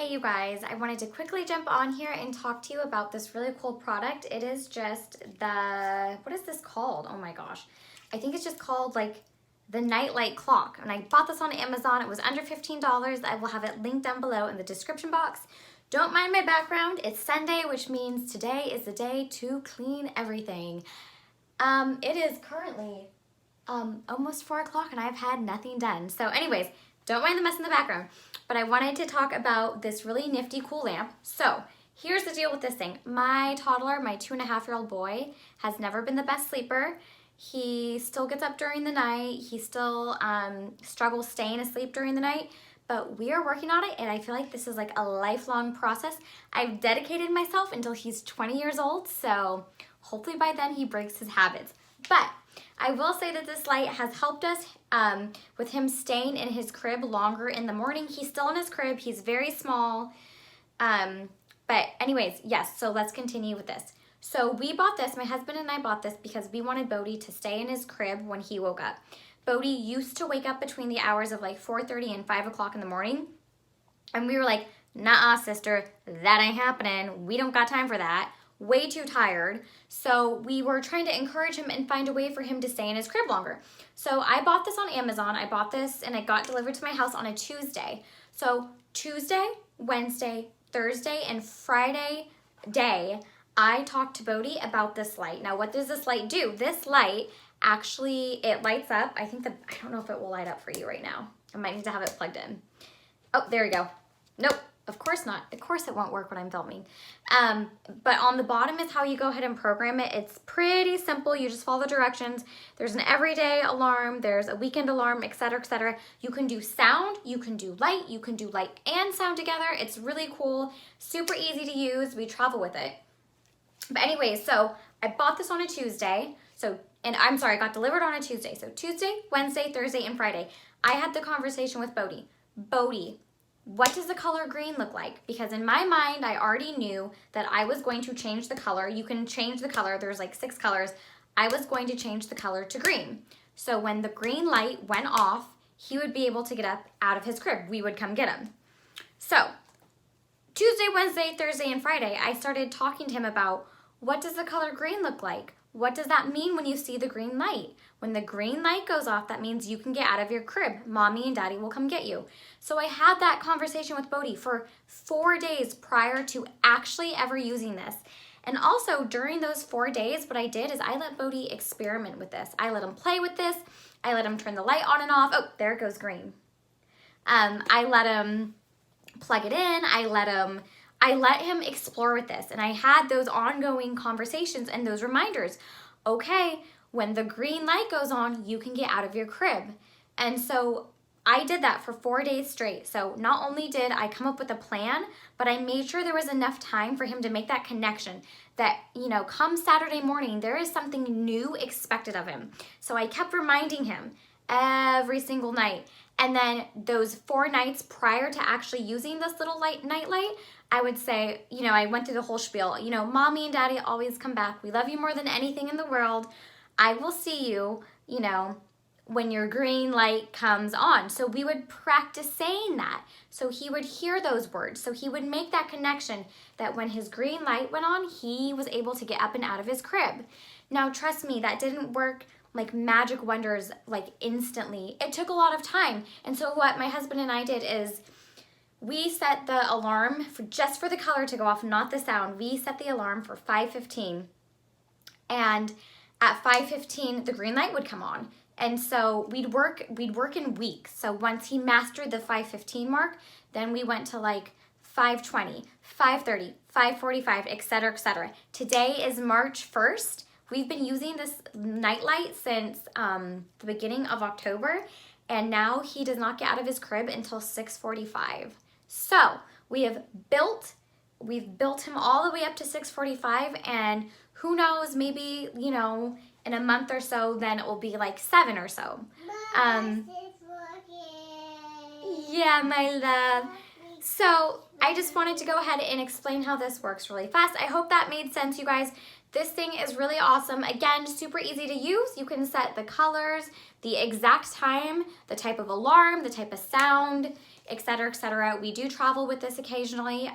Hey you guys, I wanted to quickly jump on here and talk to you about this really cool product. It is just what is this called? Oh my gosh. I think it's just called like the nightlight clock. And I bought this on Amazon. It was under $15. I will have it linked down below in the description box. Don't mind my background. It's Sunday, which means today is the day to clean everything. It is currently almost 4 o'clock and I've had nothing done. So anyways, don't mind the mess in the background, but I wanted to talk about this really nifty, cool lamp. So here's the deal with this thing. My toddler, my 2.5-year-old boy, has never been the best sleeper. He still gets up during the night. He still struggles staying asleep during the night, but we are working on it, and I feel like this is like a lifelong process. I've dedicated myself until he's 20 years old, so hopefully by then he breaks his habits. But I will say that this light has helped us with him staying in his crib longer in the morning. He's still in his crib. He's very small. But anyways, yes, so let's continue with this. So we bought this, my husband and I bought this because we wanted Bodhi to stay in his crib when he woke up. Bodhi used to wake up between the hours of like 4:30 and 5 o'clock in the morning. And we were like, nah, sister, that ain't happening. We don't got time for that. Way too tired. So we were trying to encourage him and find a way for him to stay in his crib longer. So I bought this on Amazon. I bought this and it got delivered to my house on a Tuesday. So Tuesday, Wednesday, Thursday, and Friday day, I talked to Bodhi about this light. Now, what does this light do? This light actually, it lights up. I don't know if it will light up for you right now. I might need to have it plugged in. Oh, there we go. Nope. Of course not. Of course it won't work when I'm filming. But on the bottom is how you go ahead and program it. It's pretty simple. You just follow the directions. There's an everyday alarm. There's a weekend alarm, etc., etc. You can do sound. You can do light. You can do light and sound together. It's really cool. Super easy to use. We travel with it. But anyways, so I bought this on a Tuesday. It got delivered on a Tuesday. So Tuesday, Wednesday, Thursday, and Friday. I had the conversation with Bodhi. Bodhi, what does the color green look like? Because in my mind, I already knew that I was going to change the color. You can change the color. There's like 6 colors. I was going to change the color to green. So when the green light went off, he would be able to get up out of his crib. We would come get him. So Tuesday, Wednesday, Thursday, and Friday, I started talking to him about what does the color green look like? What does that mean when you see the green light? When the green light goes off, that means you can get out of your crib. Mommy and Daddy will come get you. So I had that conversation with Bodhi for 4 days prior to actually ever using this. And also during those 4 days, what I did is I let Bodhi experiment with this. I let him play with this. I let him turn the light on and off. Oh, there it goes green. I let him plug it in. I let him explore with this, and I had those ongoing conversations and those reminders. Okay, when the green light goes on, you can get out of your crib. And so I did that for 4 days straight. So not only did I come up with a plan, but I made sure there was enough time for him to make that connection that, come Saturday morning, there is something new expected of him. So I kept reminding him every single night. And then those 4 nights prior to actually using this little night light, I would say, I went through the whole spiel. Mommy and Daddy always come back. We love you more than anything in the world. I will see you, when your green light comes on. So we would practice saying that. So he would hear those words. So he would make that connection that when his green light went on, he was able to get up and out of his crib. Now, trust me, that didn't work like magic wonders, like instantly. It took a lot of time. And so what my husband and I did is we set the alarm just for the color to go off, not the sound. We set the alarm for 5:15. And at 5:15, the green light would come on. And so we'd work in weeks. So once he mastered the 5:15 mark, then we went to like 5:20, 5:30, 5:45, etc., etc. Today is March 1st. We've been using this nightlight since the beginning of October, and now he does not get out of his crib until 6:45. So we've built him all the way up to 6:45, and who knows, maybe, in a month or so, then it will be like 7 or so. Yeah, my love. So I just wanted to go ahead and explain how this works really fast. I hope that made sense, you guys. This thing is really awesome. Again, super easy to use. You can set the colors, the exact time, the type of alarm, the type of sound, etc., etc. We do travel with this occasionally.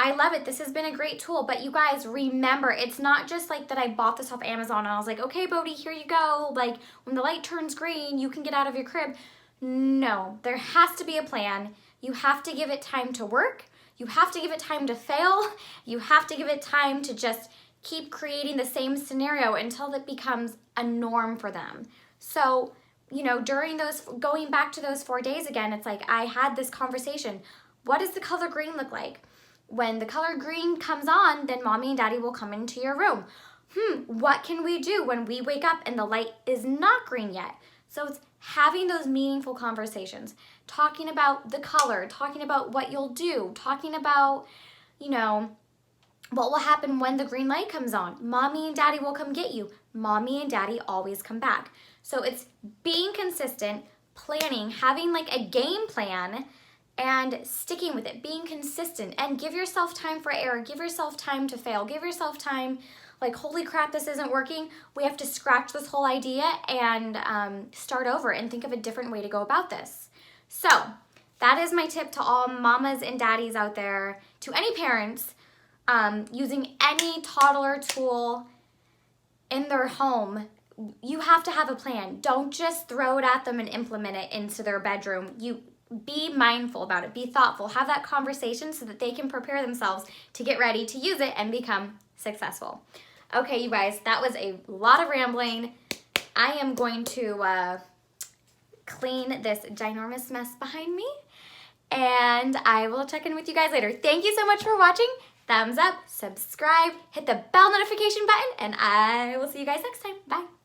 I love it. This has been a great tool, but you guys remember, it's not just like that I bought this off Amazon and I was like, okay, Bodhi, here you go. Like when the light turns green, you can get out of your crib. No, there has to be a plan. You have to give it time to work. You have to give it time to fail. You have to give it time to just keep creating the same scenario until it becomes a norm for them. So, you know, during those, going back to those 4 days again, it's like I had this conversation. What does the color green look like? When the color green comes on, then mommy and daddy will come into your room. What can we do when we wake up and the light is not green yet? So it's having those meaningful conversations, talking about the color, talking about what you'll do, talking about, you know, what will happen when the green light comes on. Mommy and daddy will come get you. Mommy and daddy always come back. So it's being consistent, planning, having like a game plan, and sticking with it, being consistent, and give yourself time for error, give yourself time to fail, give yourself time, like, holy crap, this isn't working. We have to scratch this whole idea and start over and think of a different way to go about this. So that is my tip to all mamas and daddies out there, to any parents using any toddler tool in their home. You have to have a plan. Don't just throw it at them and implement it into their bedroom. You be mindful about it. Be thoughtful. Have that conversation so that they can prepare themselves to get ready to use it and become successful. Okay, you guys, that was a lot of rambling. I am going to clean this ginormous mess behind me, and I will check in with you guys later. Thank you so much for watching. Thumbs up, subscribe, hit the bell notification button, and I will see you guys next time. Bye.